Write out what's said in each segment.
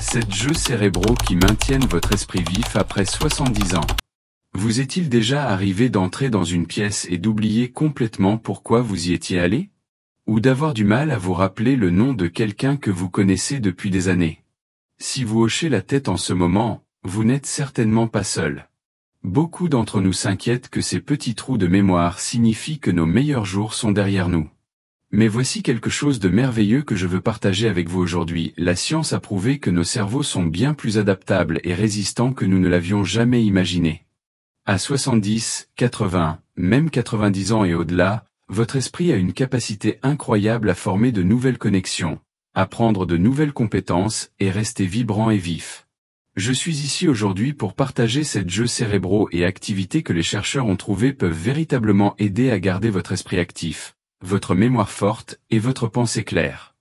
7 jeux cérébraux qui maintiennent votre esprit vif après 70 ans. Vous est-il déjà arrivé d'entrer dans une pièce et d'oublier complètement pourquoi vous y étiez allé? Ou d'avoir du mal à vous rappeler le nom de quelqu'un que vous connaissez depuis des années? Si vous hochez la tête en ce moment, vous n'êtes certainement pas seul. Beaucoup d'entre nous s'inquiètent que ces petits trous de mémoire signifient que nos meilleurs jours sont derrière nous. Mais voici quelque chose de merveilleux que je veux partager avec vous aujourd'hui. La science a prouvé que nos cerveaux sont bien plus adaptables et résistants que nous ne l'avions jamais imaginé. À 70, 80, même 90 ans et au-delà, votre esprit a une capacité incroyable à former de nouvelles connexions, apprendre de nouvelles compétences et rester vibrant et vif. Je suis ici aujourd'hui pour partager 7 jeux cérébraux et activités que les chercheurs ont trouvés peuvent véritablement aider à garder votre esprit actif, votre mémoire forte et votre pensée claire.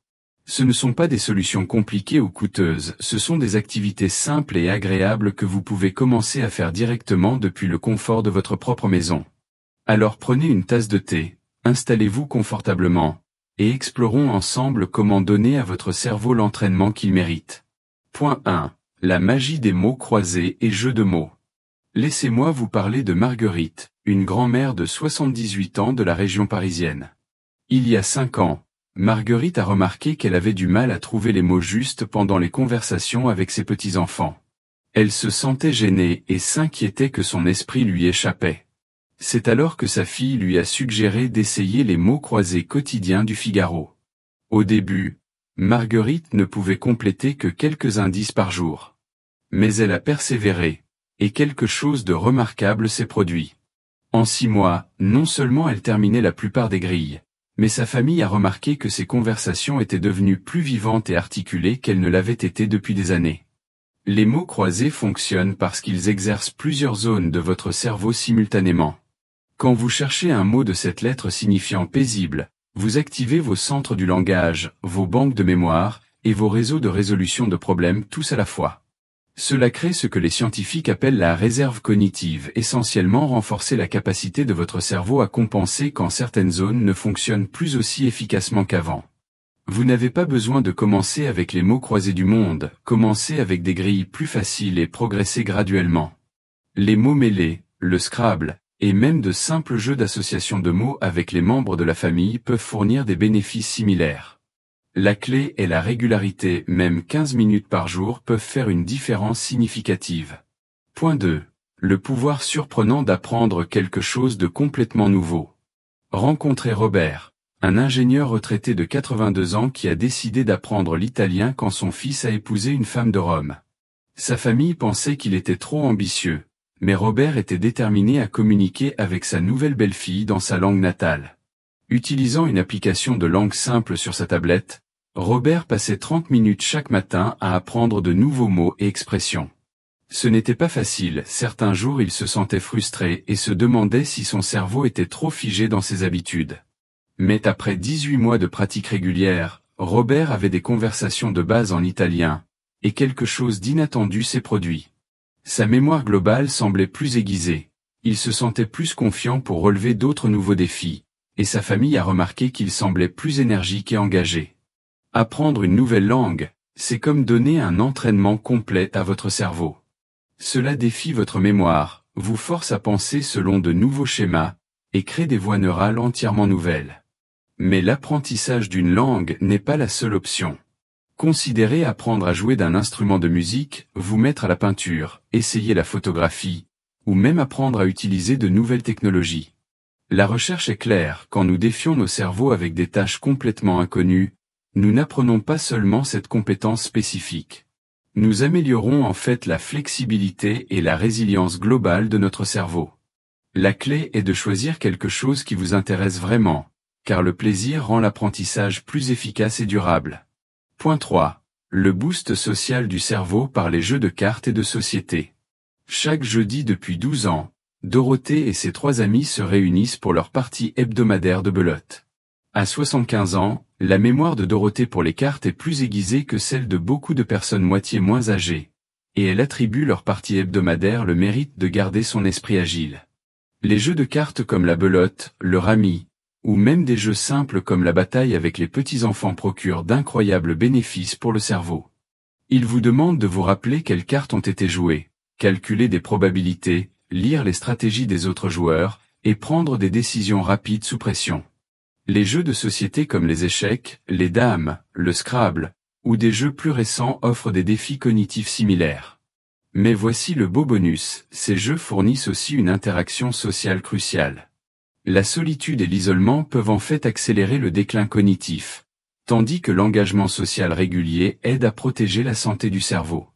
Ce ne sont pas des solutions compliquées ou coûteuses, ce sont des activités simples et agréables que vous pouvez commencer à faire directement depuis le confort de votre propre maison. Alors prenez une tasse de thé, installez-vous confortablement, et explorons ensemble comment donner à votre cerveau l'entraînement qu'il mérite. Point 1. La magie des mots croisés et jeux de mots. Laissez-moi vous parler de Marguerite, une grand-mère de 78 ans de la région parisienne. Il y a 5 ans, Marguerite a remarqué qu'elle avait du mal à trouver les mots justes pendant les conversations avec ses petits-enfants. Elle se sentait gênée et s'inquiétait que son esprit lui échappait. C'est alors que sa fille lui a suggéré d'essayer les mots croisés quotidiens du Figaro. Au début, Marguerite ne pouvait compléter que quelques indices par jour. Mais elle a persévéré, et quelque chose de remarquable s'est produit. En 6 mois, non seulement elle terminait la plupart des grilles, mais sa famille a remarqué que ses conversations étaient devenues plus vivantes et articulées qu'elles ne l'avaient été depuis des années. Les mots croisés fonctionnent parce qu'ils exercent plusieurs zones de votre cerveau simultanément. Quand vous cherchez un mot de cette lettre signifiant paisible, vous activez vos centres du langage, vos banques de mémoire, et vos réseaux de résolution de problèmes tous à la fois. Cela crée ce que les scientifiques appellent la réserve cognitive, essentiellement renforcer la capacité de votre cerveau à compenser quand certaines zones ne fonctionnent plus aussi efficacement qu'avant. Vous n'avez pas besoin de commencer avec les mots croisés du monde, commencez avec des grilles plus faciles et progressez graduellement. Les mots mêlés, le Scrabble, et même de simples jeux d'association de mots avec les membres de la famille peuvent fournir des bénéfices similaires. La clé est la régularité, même 15 minutes par jour peuvent faire une différence significative. Point 2. Le pouvoir surprenant d'apprendre quelque chose de complètement nouveau. Rencontrez Robert, un ingénieur retraité de 82 ans qui a décidé d'apprendre l'italien quand son fils a épousé une femme de Rome. Sa famille pensait qu'il était trop ambitieux, mais Robert était déterminé à communiquer avec sa nouvelle belle-fille dans sa langue natale. Utilisant une application de langue simple sur sa tablette, Robert passait 30 minutes chaque matin à apprendre de nouveaux mots et expressions. Ce n'était pas facile, certains jours il se sentait frustré et se demandait si son cerveau était trop figé dans ses habitudes. Mais après 18 mois de pratique régulière, Robert avait des conversations de base en italien, et quelque chose d'inattendu s'est produit. Sa mémoire globale semblait plus aiguisée, il se sentait plus confiant pour relever d'autres nouveaux défis, et sa famille a remarqué qu'il semblait plus énergique et engagé. Apprendre une nouvelle langue, c'est comme donner un entraînement complet à votre cerveau. Cela défie votre mémoire, vous force à penser selon de nouveaux schémas, et crée des voies neurales entièrement nouvelles. Mais l'apprentissage d'une langue n'est pas la seule option. Considérez apprendre à jouer d'un instrument de musique, vous mettre à la peinture, essayer la photographie, ou même apprendre à utiliser de nouvelles technologies. La recherche est claire, quand nous défions nos cerveaux avec des tâches complètement inconnues, nous n'apprenons pas seulement cette compétence spécifique. Nous améliorons en fait la flexibilité et la résilience globale de notre cerveau. La clé est de choisir quelque chose qui vous intéresse vraiment, car le plaisir rend l'apprentissage plus efficace et durable. Point 3. Le boost social du cerveau par les jeux de cartes et de société. Chaque jeudi depuis 12 ans, Dorothée et ses 3 amis se réunissent pour leur partie hebdomadaire de belote. À 75 ans, la mémoire de Dorothée pour les cartes est plus aiguisée que celle de beaucoup de personnes moitié moins âgées, et elle attribue leur partie hebdomadaire le mérite de garder son esprit agile. Les jeux de cartes comme la belote, le rami, ou même des jeux simples comme la bataille avec les petits-enfants procurent d'incroyables bénéfices pour le cerveau. Il vous demande de vous rappeler quelles cartes ont été jouées, calculer des probabilités, lire les stratégies des autres joueurs, et prendre des décisions rapides sous pression. Les jeux de société comme les échecs, les dames, le Scrabble, ou des jeux plus récents offrent des défis cognitifs similaires. Mais voici le beau bonus, ces jeux fournissent aussi une interaction sociale cruciale. La solitude et l'isolement peuvent en fait accélérer le déclin cognitif, tandis que l'engagement social régulier aide à protéger la santé du cerveau.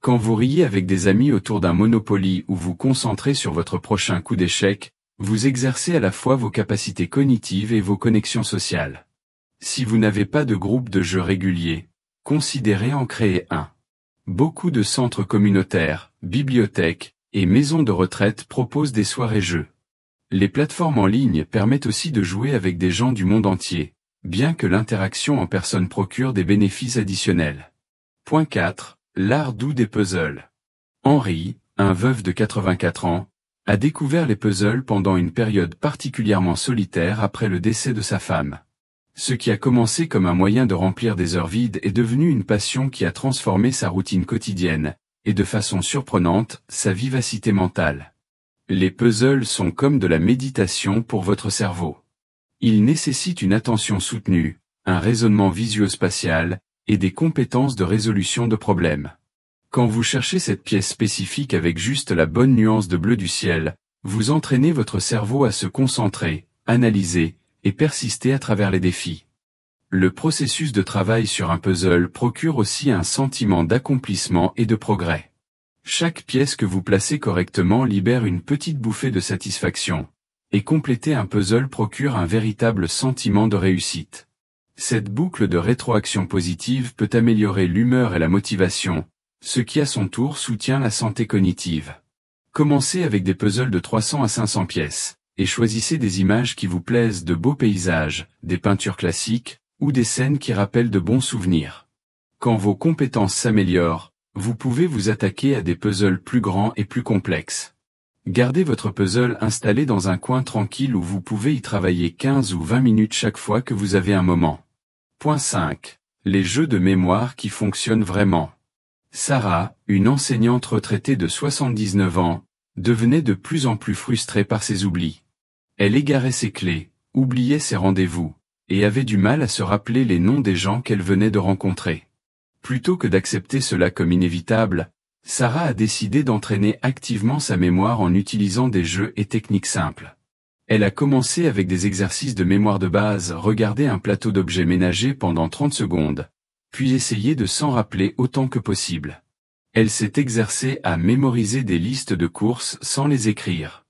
Quand vous riez avec des amis autour d'un Monopoly ou vous concentrez sur votre prochain coup d'échec, vous exercez à la fois vos capacités cognitives et vos connexions sociales. Si vous n'avez pas de groupe de jeux régulier, considérez en créer un. Beaucoup de centres communautaires, bibliothèques et maisons de retraite proposent des soirées-jeux. Les plateformes en ligne permettent aussi de jouer avec des gens du monde entier, bien que l'interaction en personne procure des bénéfices additionnels. Point 4. L'art doux des puzzles. Henri, un veuf de 84 ans, a découvert les puzzles pendant une période particulièrement solitaire après le décès de sa femme. Ce qui a commencé comme un moyen de remplir des heures vides est devenu une passion qui a transformé sa routine quotidienne, et de façon surprenante, sa vivacité mentale. Les puzzles sont comme de la méditation pour votre cerveau. Ils nécessitent une attention soutenue, un raisonnement visuo-spatial, et des compétences de résolution de problèmes. Quand vous cherchez cette pièce spécifique avec juste la bonne nuance de bleu du ciel, vous entraînez votre cerveau à se concentrer, analyser, et persister à travers les défis. Le processus de travail sur un puzzle procure aussi un sentiment d'accomplissement et de progrès. Chaque pièce que vous placez correctement libère une petite bouffée de satisfaction, et compléter un puzzle procure un véritable sentiment de réussite. Cette boucle de rétroaction positive peut améliorer l'humeur et la motivation, ce qui à son tour soutient la santé cognitive. Commencez avec des puzzles de 300 à 500 pièces, et choisissez des images qui vous plaisent, de beaux paysages, des peintures classiques, ou des scènes qui rappellent de bons souvenirs. Quand vos compétences s'améliorent, vous pouvez vous attaquer à des puzzles plus grands et plus complexes. Gardez votre puzzle installé dans un coin tranquille où vous pouvez y travailler 15 ou 20 minutes chaque fois que vous avez un moment. Point 5. Les jeux de mémoire qui fonctionnent vraiment. Sarah, une enseignante retraitée de 79 ans, devenait de plus en plus frustrée par ses oublis. Elle égarait ses clés, oubliait ses rendez-vous, et avait du mal à se rappeler les noms des gens qu'elle venait de rencontrer. Plutôt que d'accepter cela comme inévitable, Sarah a décidé d'entraîner activement sa mémoire en utilisant des jeux et techniques simples. Elle a commencé avec des exercices de mémoire de base, regarder un plateau d'objets ménagers pendant 30 secondes, puis essayer de s'en rappeler autant que possible. Elle s'est exercée à mémoriser des listes de courses sans les écrire.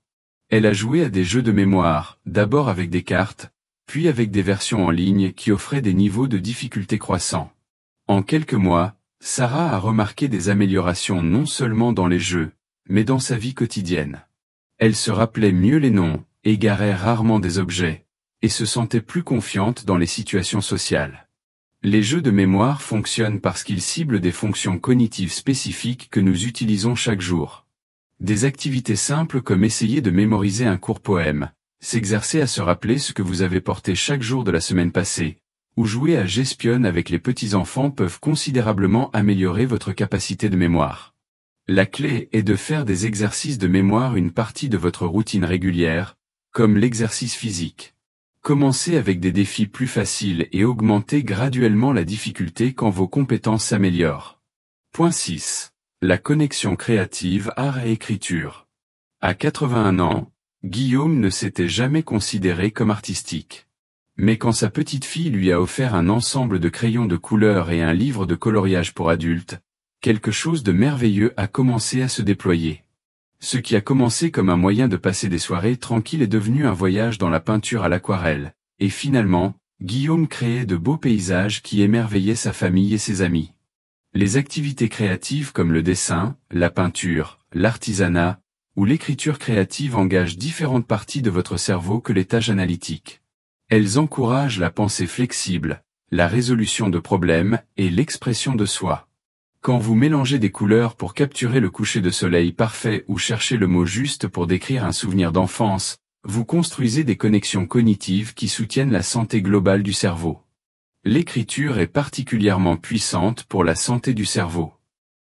Elle a joué à des jeux de mémoire, d'abord avec des cartes, puis avec des versions en ligne qui offraient des niveaux de difficulté croissants. En quelques mois, Sarah a remarqué des améliorations non seulement dans les jeux, mais dans sa vie quotidienne. Elle se rappelait mieux les noms, égarait rarement des objets, et se sentait plus confiante dans les situations sociales. Les jeux de mémoire fonctionnent parce qu'ils ciblent des fonctions cognitives spécifiques que nous utilisons chaque jour. Des activités simples comme essayer de mémoriser un court poème, s'exercer à se rappeler ce que vous avez porté chaque jour de la semaine passée, ou jouer à j'espionne avec les petits-enfants peuvent considérablement améliorer votre capacité de mémoire. La clé est de faire des exercices de mémoire une partie de votre routine régulière, comme l'exercice physique. Commencez avec des défis plus faciles et augmentez graduellement la difficulté quand vos compétences s'améliorent. Point 6. La connexion créative art et écriture. À 81 ans, Guillaume ne s'était jamais considéré comme artistique. Mais quand sa petite fille lui a offert un ensemble de crayons de couleur et un livre de coloriage pour adultes, quelque chose de merveilleux a commencé à se déployer. Ce qui a commencé comme un moyen de passer des soirées tranquilles est devenu un voyage dans la peinture à l'aquarelle, et finalement, Guillaume créait de beaux paysages qui émerveillaient sa famille et ses amis. Les activités créatives comme le dessin, la peinture, l'artisanat, ou l'écriture créative engagent différentes parties de votre cerveau que les tâches analytiques. Elles encouragent la pensée flexible, la résolution de problèmes et l'expression de soi. Quand vous mélangez des couleurs pour capturer le coucher de soleil parfait ou chercher le mot juste pour décrire un souvenir d'enfance, vous construisez des connexions cognitives qui soutiennent la santé globale du cerveau. L'écriture est particulièrement puissante pour la santé du cerveau.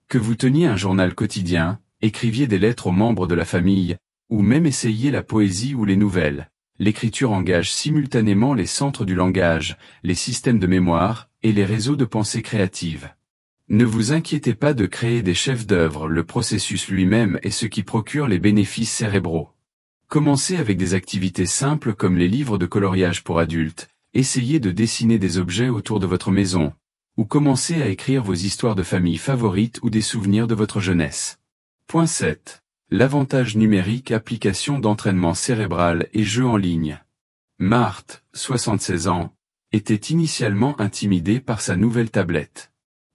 Que vous teniez un journal quotidien, écriviez des lettres aux membres de la famille, ou même essayiez la poésie ou les nouvelles, l'écriture engage simultanément les centres du langage, les systèmes de mémoire, et les réseaux de pensée créative. Ne vous inquiétez pas de créer des chefs-d'œuvre, le processus lui-même est ce qui procure les bénéfices cérébraux. Commencez avec des activités simples comme les livres de coloriage pour adultes, essayez de dessiner des objets autour de votre maison, ou commencez à écrire vos histoires de famille favorites ou des souvenirs de votre jeunesse. Point 7. L'avantage numérique, application d'entraînement cérébral et jeux en ligne. Marthe, 76 ans, était initialement intimidée par sa nouvelle tablette.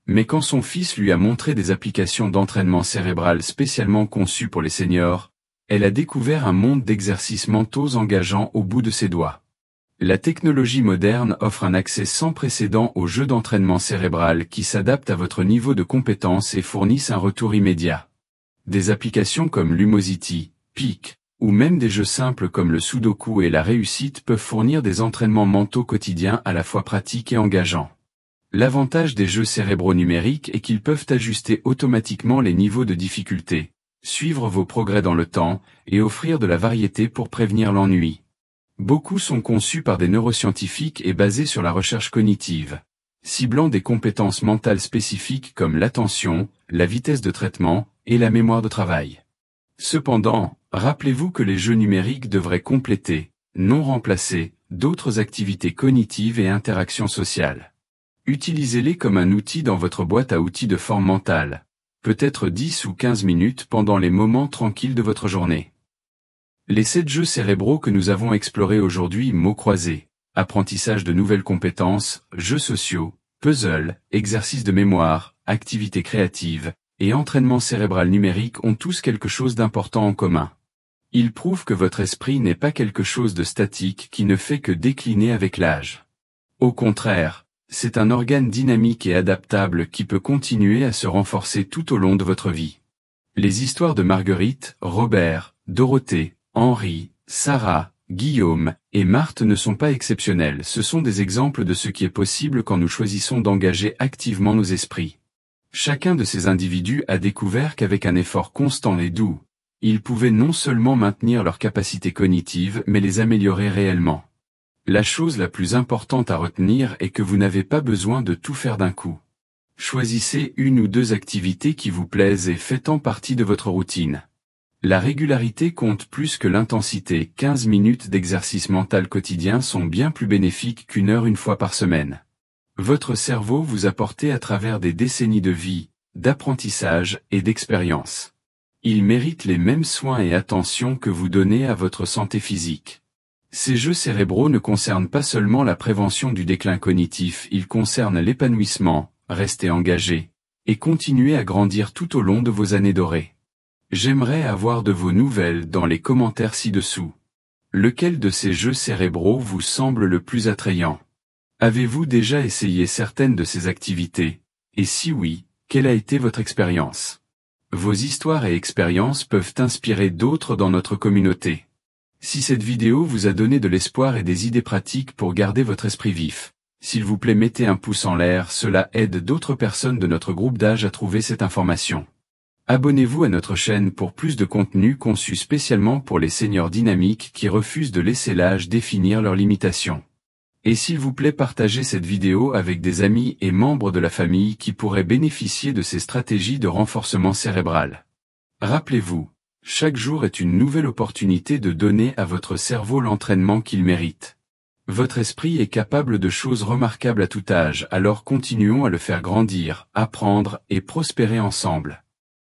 Mais quand son fils lui a montré des applications d'entraînement cérébral spécialement conçues pour les seniors, elle a découvert un monde d'exercices mentaux engageants au bout de ses doigts. La technologie moderne offre un accès sans précédent aux jeux d'entraînement cérébral qui s'adaptent à votre niveau de compétence et fournissent un retour immédiat. Des applications comme Lumosity, Peak, ou même des jeux simples comme le Sudoku et la réussite peuvent fournir des entraînements mentaux quotidiens à la fois pratiques et engageants. L'avantage des jeux cérébraux numériques est qu'ils peuvent ajuster automatiquement les niveaux de difficulté, suivre vos progrès dans le temps, et offrir de la variété pour prévenir l'ennui. Beaucoup sont conçus par des neuroscientifiques et basés sur la recherche cognitive, ciblant des compétences mentales spécifiques comme l'attention, la vitesse de traitement, et la mémoire de travail. Cependant, rappelez-vous que les jeux numériques devraient compléter, non remplacer, d'autres activités cognitives et interactions sociales. Utilisez-les comme un outil dans votre boîte à outils de forme mentale, peut-être 10 ou 15 minutes pendant les moments tranquilles de votre journée. Les 7 jeux cérébraux que nous avons explorés aujourd'hui, mots croisés, apprentissage de nouvelles compétences, jeux sociaux, puzzles, exercices de mémoire, activités créatives, et entraînement cérébral numérique ont tous quelque chose d'important en commun. Ils prouvent que votre esprit n'est pas quelque chose de statique qui ne fait que décliner avec l'âge. Au contraire, c'est un organe dynamique et adaptable qui peut continuer à se renforcer tout au long de votre vie. Les histoires de Marguerite, Robert, Dorothée, Henri, Sarah, Guillaume et Marthe ne sont pas exceptionnelles, ce sont des exemples de ce qui est possible quand nous choisissons d'engager activement nos esprits. Chacun de ces individus a découvert qu'avec un effort constant et doux, ils pouvaient non seulement maintenir leurs capacités cognitives mais les améliorer réellement. La chose la plus importante à retenir est que vous n'avez pas besoin de tout faire d'un coup. Choisissez 1 ou 2 activités qui vous plaisent et faites-en partie de votre routine. La régularité compte plus que l'intensité, 15 minutes d'exercice mental quotidien sont bien plus bénéfiques qu'1 heure une fois par semaine. Votre cerveau vous a porté à travers des décennies de vie, d'apprentissage et d'expérience. Il mérite les mêmes soins et attention que vous donnez à votre santé physique. Ces jeux cérébraux ne concernent pas seulement la prévention du déclin cognitif, ils concernent l'épanouissement, rester engagé, et continuer à grandir tout au long de vos années dorées. J'aimerais avoir de vos nouvelles dans les commentaires ci-dessous. Lequel de ces jeux cérébraux vous semble le plus attrayant? Avez-vous déjà essayé certaines de ces activités? Et si oui, quelle a été votre expérience? Vos histoires et expériences peuvent inspirer d'autres dans notre communauté. Si cette vidéo vous a donné de l'espoir et des idées pratiques pour garder votre esprit vif, s'il vous plaît mettez un pouce en l'air, cela aide d'autres personnes de notre groupe d'âge à trouver cette information. Abonnez-vous à notre chaîne pour plus de contenu conçu spécialement pour les seniors dynamiques qui refusent de laisser l'âge définir leurs limitations. Et s'il vous plaît partagez cette vidéo avec des amis et membres de la famille qui pourraient bénéficier de ces stratégies de renforcement cérébral. Rappelez-vous, chaque jour est une nouvelle opportunité de donner à votre cerveau l'entraînement qu'il mérite. Votre esprit est capable de choses remarquables à tout âge, alors continuons à le faire grandir, apprendre et prospérer ensemble.